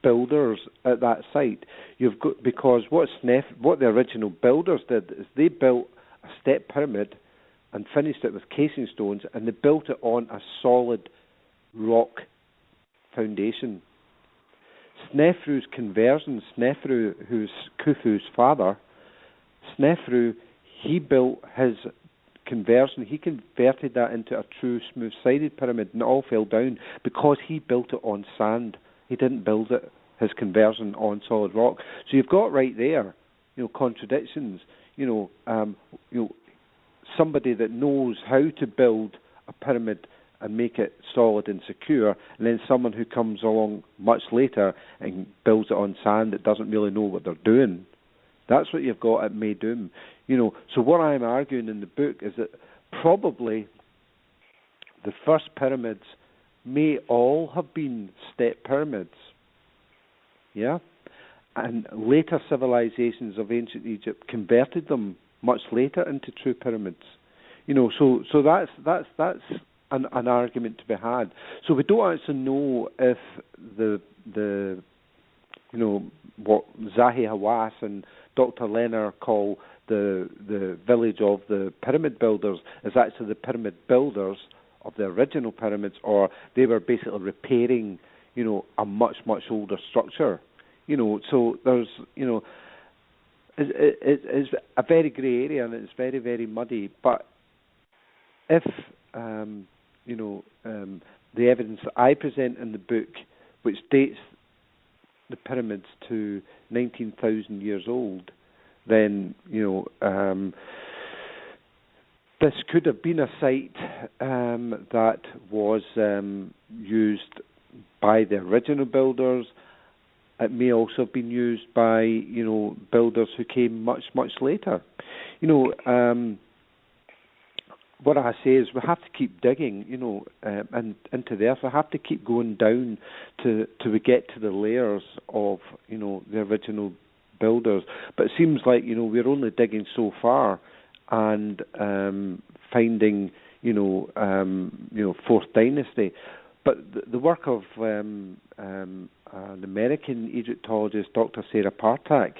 builders at that site. You've got, because what the original builders did is they built a step pyramid and finished it with casing stones, and they built it on a solid rock foundation. Snefru's conversion, Snefru, who's Khufu's father, Snefru, he built his conversion, he converted that into a true smooth-sided pyramid, and it all fell down because he built it on sand. He didn't build it, his conversion, on solid rock. So you've got right there, contradictions. Somebody that knows how to build a pyramid and make it solid and secure, and then someone who comes along much later and builds it on sand that doesn't really know what they're doing. That's what you've got at Meidum. So what I'm arguing in the book is that probably the first pyramids may all have been step pyramids. Yeah? And later civilizations of ancient Egypt converted them much later into true pyramids. So that's an argument to be had. So we don't actually know if the what Zahi Hawass and Dr. Lehner call the village of the pyramid builders is actually the pyramid builders of the original pyramids, or they were basically repairing, a much, much older structure. So there's, it's a very grey area and it's very, very muddy. But if, the evidence that I present in the book, which dates the pyramids to 19,000 years old, then, this could have been a site that was used by the original builders. It may also have been used by, builders who came much, much later. What I say is we have to keep digging, and into the earth. We have to keep going down till we get to the layers of, the original builders. But it seems like, we're only digging so far and finding, Fourth Dynasty. But the work of an American Egyptologist, Dr. Sarah Partak,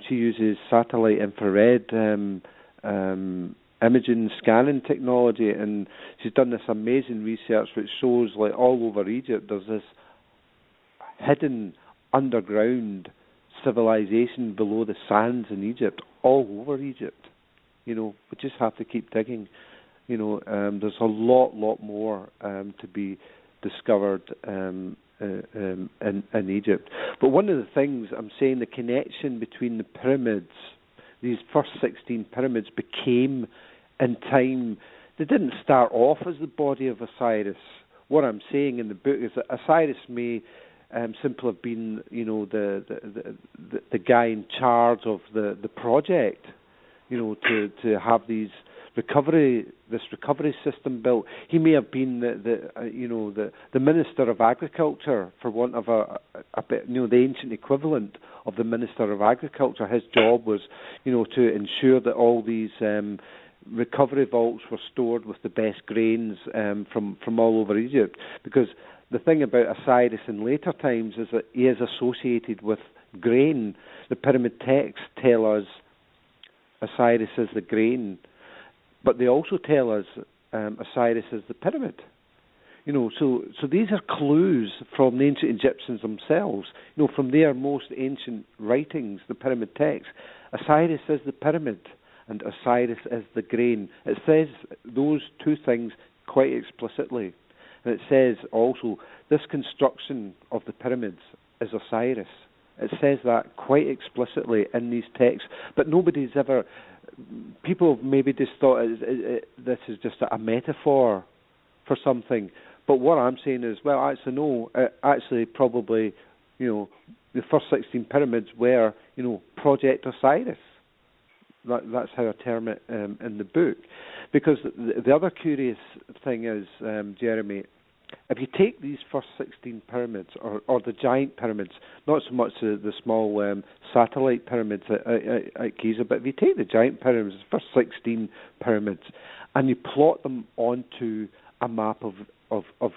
she uses satellite infrared imaging scanning technology, and she's done this amazing research which shows, like, all over Egypt there's this hidden underground civilization below the sands in Egypt, all over Egypt. We just have to keep digging. There's a lot more to be discovered in Egypt. But one of the things I'm saying, the connection between the pyramids, these first 16 pyramids became, in time, they didn't start off as the body of Osiris. What I'm saying in the book is that Osiris may simply have been, the guy in charge of the project, to have this recovery system built. He may have been the Minister of Agriculture, for want of a bit, the ancient equivalent of the Minister of Agriculture. His job was, to ensure that all these recovery vaults were stored with the best grains from all over Egypt. Because the thing about Osiris in later times is that he is associated with grain. The pyramid texts tell us Osiris is the grain, but they also tell us Osiris is the pyramid. So these are clues from the ancient Egyptians themselves. From their most ancient writings, the pyramid texts, Osiris is the pyramid and Osiris is the grain. It says those two things quite explicitly. And it says also, this construction of the pyramids is Osiris. It says that quite explicitly in these texts. But nobody's ever... People maybe just thought this is just a metaphor for something. But what I'm saying is, well, actually, no. Actually, probably, the first 16 pyramids were, Project Osiris. That's how I term it in the book. Because the other curious thing is, Jeremy, if you take these first 16 pyramids, or the giant pyramids, not so much the small satellite pyramids at Giza, but if you take the giant pyramids, the first 16 pyramids, and you plot them onto a map of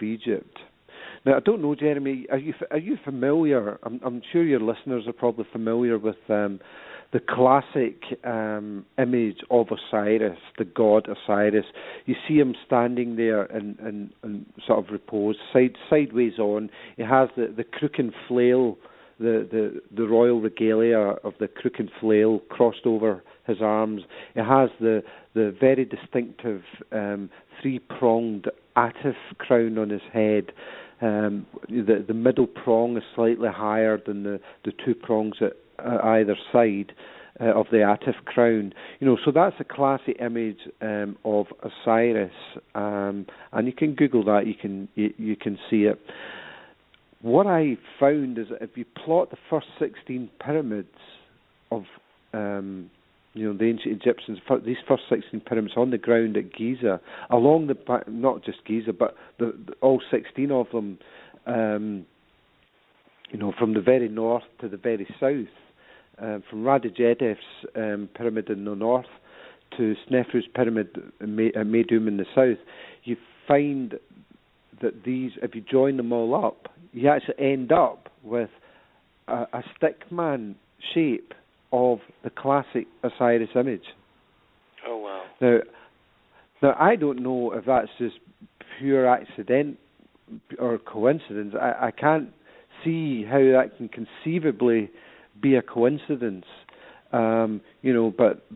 Egypt. Now, I don't know, Jeremy, are you familiar? I'm sure your listeners are probably familiar with the classic image of Osiris, the god Osiris. You see him standing there in sort of repose, sideways on. He has the crook and flail, the royal regalia of the crook and flail crossed over his arms. He has the very distinctive three-pronged Atif crown on his head. The middle prong is slightly higher than the two prongs at either side of the Atif crown. So that's a classic image of Osiris, and you can Google that. You can see it. What I found is that if you plot the first 16 pyramids of the ancient Egyptians, these first 16 pyramids on the ground at Giza, along the back, not just Giza, but all 16 of them, from the very north to the very south, from Radegedef's pyramid in the north to Snefru's pyramid at Meidum in the south, you find that these, if you join them all up, you actually end up with a stickman shape of the classic Osiris image. Oh, wow. Now I don't know if that's just pure accident or coincidence. I can't see how that can conceivably be a coincidence. But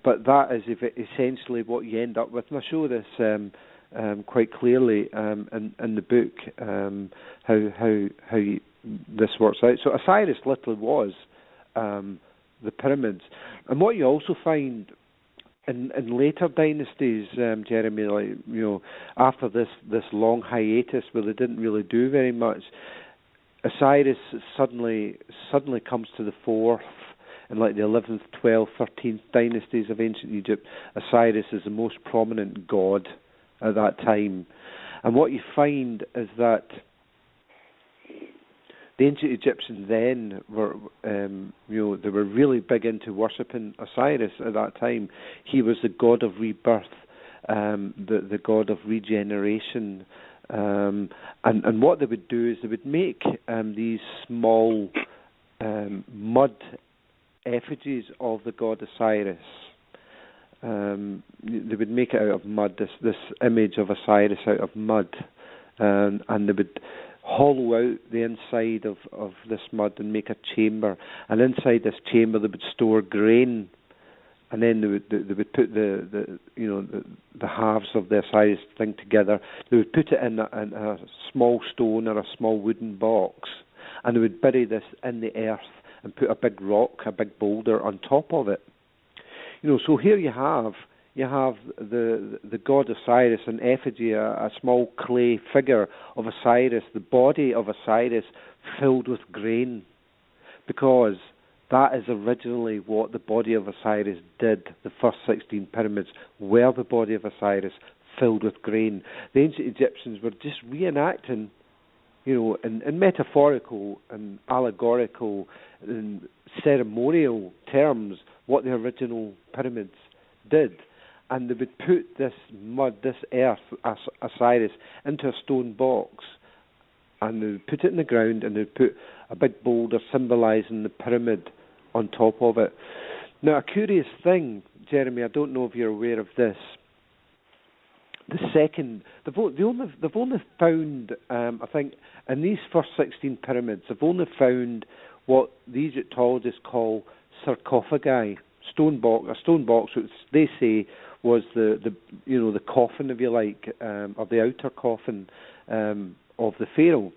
that is essentially what you end up with. And I show this quite clearly in the book, how this works out. So Osiris literally was the pyramids. And what you also find in later dynasties, Jeremy, like, after this long hiatus where they didn't really do very much, Osiris suddenly comes to the fore. In like the 11th, 12th, 13th dynasties of ancient Egypt, Osiris is the most prominent god at that time. And what you find is that the ancient Egyptians then were, they were really big into worshipping Osiris at that time. He was the god of rebirth, the god of regeneration. And what they would do is they would make these small mud effigies of the god Osiris. They would make it out of mud, this image of Osiris out of mud, and they would hollow out the inside of this mud and make a chamber. And inside this chamber they would store grain, and then they would put the halves of the Osiris thing together. They would put it in a small stone or a small wooden box, and they would bury this in the earth and put a big rock, a big boulder on top of it. So here you have the god Osiris, an effigy, a small clay figure of Osiris, the body of Osiris filled with grain, because that is originally what the body of Osiris did. The first 16 pyramids were the body of Osiris filled with grain. The ancient Egyptians were just reenacting, in metaphorical and allegorical and ceremonial terms, what the original pyramids did. And they would put this mud, this earth, Osiris, into a stone box, and they would put it in the ground, and they would put a big boulder symbolising the pyramid on top of it. Now, a curious thing, Jeremy, I don't know if you're aware of this. They've only found, I think, in these first 16 pyramids, they've only found what the Egyptologists call sarcophagi, a stone box, which they say was the coffin, if you like, or the outer coffin of the pharaoh.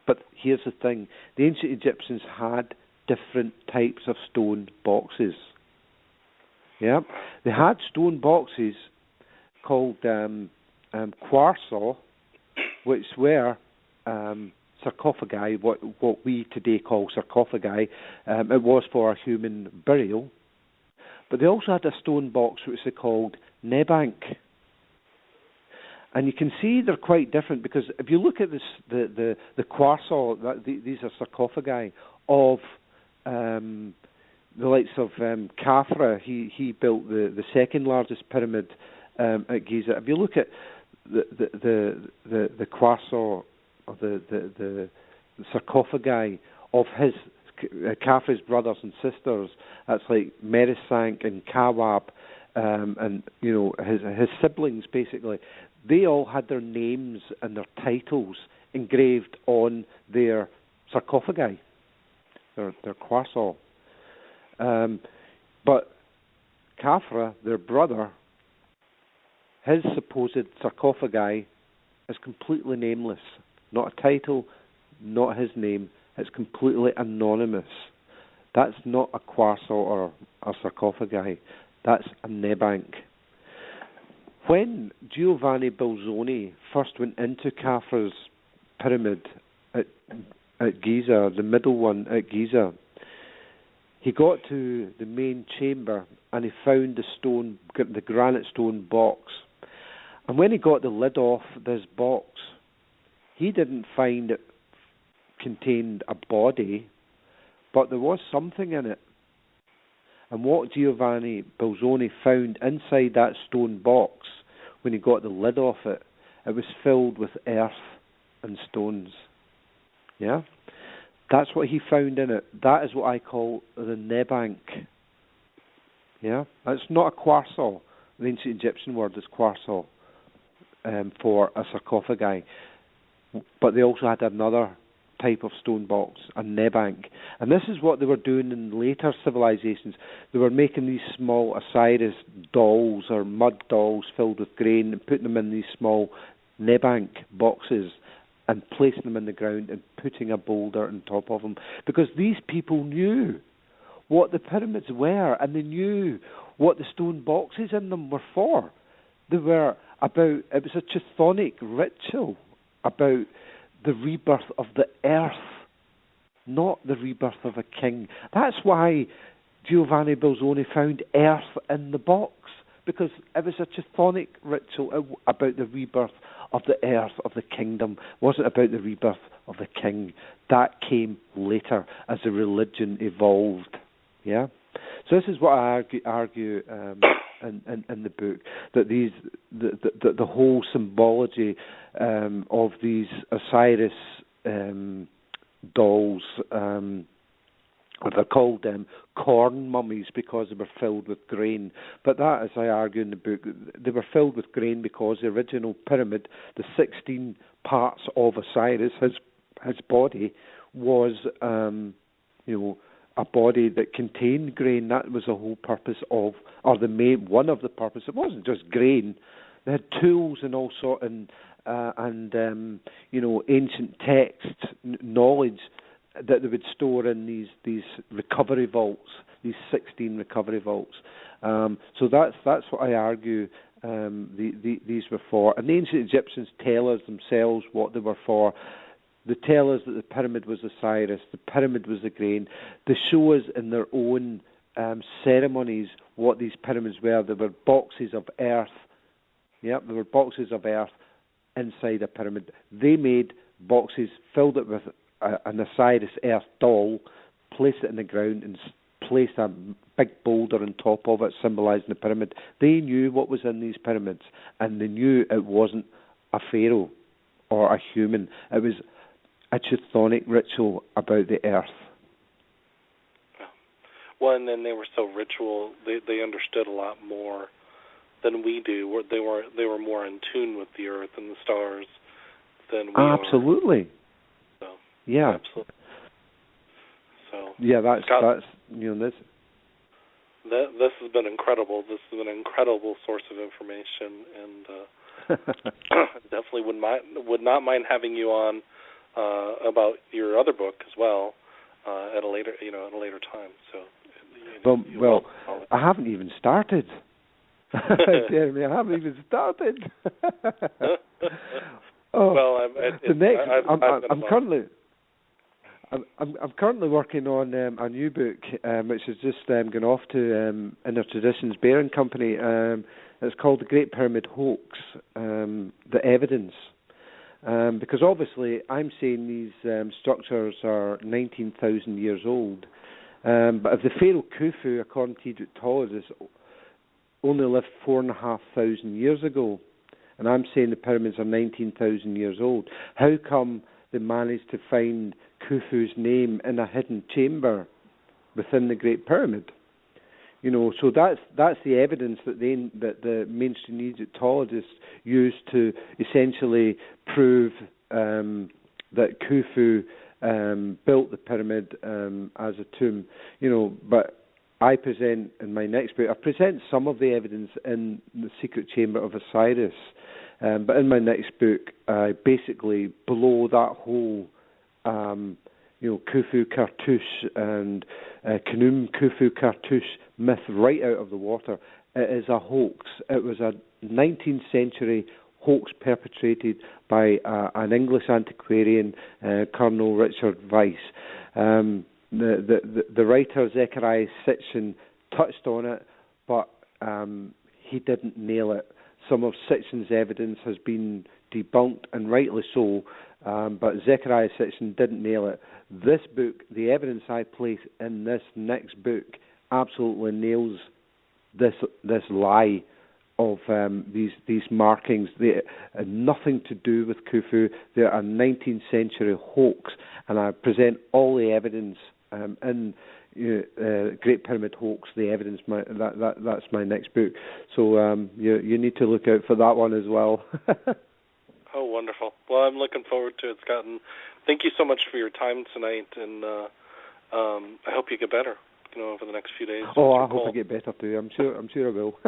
But here's the thing: the ancient Egyptians had different types of stone boxes. Yeah, they had stone boxes called quartzo, which were sarcophagi, what we today call sarcophagi. It was for a human burial. But they also had a stone box which they called nebank. And you can see they're quite different, because if you look at this, the quartzo, these are sarcophagi of the likes of Khafra. He built the second largest pyramid at Giza. If you look at the quartzo, or the sarcophagi of his Khafra's brothers and sisters, that's like Merisank and Kawab, and his siblings, basically, they all had their names and their titles engraved on their sarcophagi, their quartzo. But Khafra, their brother, his supposed sarcophagi is completely nameless. Not a title, not his name. It's completely anonymous. That's not a quartzo or a sarcophagi. That's a nebank. When Giovanni Bolzoni first went into Khafra's pyramid at Giza, the middle one at Giza, he got to the main chamber and he found the granite stone box. And when he got the lid off this box, he didn't find it contained a body, but there was something in it. And what Giovanni Bolzoni found inside that stone box, when he got the lid off it, it was filled with earth and stones. Yeah? That's what he found in it. That is what I call the nebank. Yeah, it's not a quarsal. The ancient Egyptian word is quarsal for a sarcophagi, but they also had another type of stone box, a nebank. And this is what they were doing in later civilizations. They were making these small Osiris dolls or mud dolls filled with grain and putting them in these small nebank boxes and placing them in the ground and putting a boulder on top of them. Because these people knew what the pyramids were, and they knew what the stone boxes in them were for. They were about, it was a chthonic ritual about the rebirth of the earth, not the rebirth of a king. That's why Giovanni Bolzoni found earth in the box, because it was a chthonic ritual about the rebirth of the earth, of the kingdom. It wasn't about the rebirth of the king. That came later as the religion evolved. Yeah, so this is what I argue in the book, that the whole symbology of these Osiris dolls, they're called corn mummies because they were filled with grain. But that, as I argue in the book, they were filled with grain because the original pyramid, the 16 parts of Osiris, his body was, a body that contained grain. That was the whole purpose of, or the main one of the purposes. It wasn't just grain. They had tools and all sort, and ancient texts, knowledge that they would store in these recovery vaults, these 16 recovery vaults. So that's what I argue these were for. And the ancient Egyptians tell us themselves what they were for. They tell us that the pyramid was Osiris, the pyramid was the grain. They show us in their own ceremonies what these pyramids were. They were boxes of earth. Yep, they were boxes of earth inside a pyramid. They made boxes, filled it with an Osiris earth doll, placed it in the ground and placed a big boulder on top of it, symbolizing the pyramid. They knew what was in these pyramids, and they knew it wasn't a pharaoh or a human. It was a chthonic ritual about the earth. Well, and then they were so ritual, they understood a lot more than we do. They were more in tune with the earth and the stars than we are. Absolutely. So, yeah. Absolutely. So yeah, that's this. This has been incredible. This has been an incredible source of information, and definitely would not mind having you on about your other book as well at a later time. So, well, I haven't even started. Jeremy, I haven't even started. I'm currently working on a new book, which is just going off to Inner Traditions Bearing Company. It's called The Great Pyramid Hoax, The Evidence. Because obviously I'm saying these structures are 19,000 years old. But if the Pharaoh Khufu, according to Deluge of Thoth, only lived 4,500 years ago, and I'm saying the pyramids are 19,000 years old, how come they managed to find Khufu's name in a hidden chamber within the Great Pyramid? So that's the evidence that the mainstream Egyptologists used to essentially prove that Khufu built the pyramid as a tomb. But I present in my next book, I present some of the evidence in the secret chamber of Osiris, but in my next book, I basically blow that whole Khufu Cartouche and Khnum Khufu Cartouche myth right out of the water. It is a hoax. It was a 19th century hoax perpetrated by an English antiquarian, Colonel Richard Weiss. The writer Zechariah Sitchin touched on it, but he didn't nail it. Some of Sitchin's evidence has been debunked, and rightly so, but Zechariah Sitchin didn't nail it. This book, the evidence I place in this next book, absolutely nails this lie these markings. They have nothing to do with Khufu. They're a 19th century hoax, and I present all the evidence in Great Pyramid Hoax. The evidence, that's my next book. So you need to look out for that one as well. Oh, wonderful. Well, I'm looking forward to it, Scott, and thank you so much for your time tonight, and I hope you get better, over the next few days. Oh, I hope I get better too. I'm sure I will.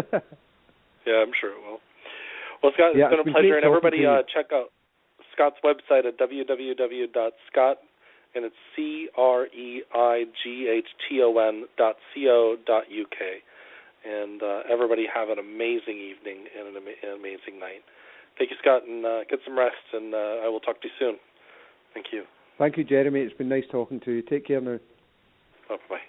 Yeah, I'm sure it will. Well, Scott, it's been a pleasure, and everybody check out Scott's website at www.scott, and it's CREIGHTON.co.uk. And everybody have an amazing evening and an amazing night. Thank you, Scott, and get some rest, and I will talk to you soon. Thank you. Thank you, Jeremy. It's been nice talking to you. Take care now. Bye-bye.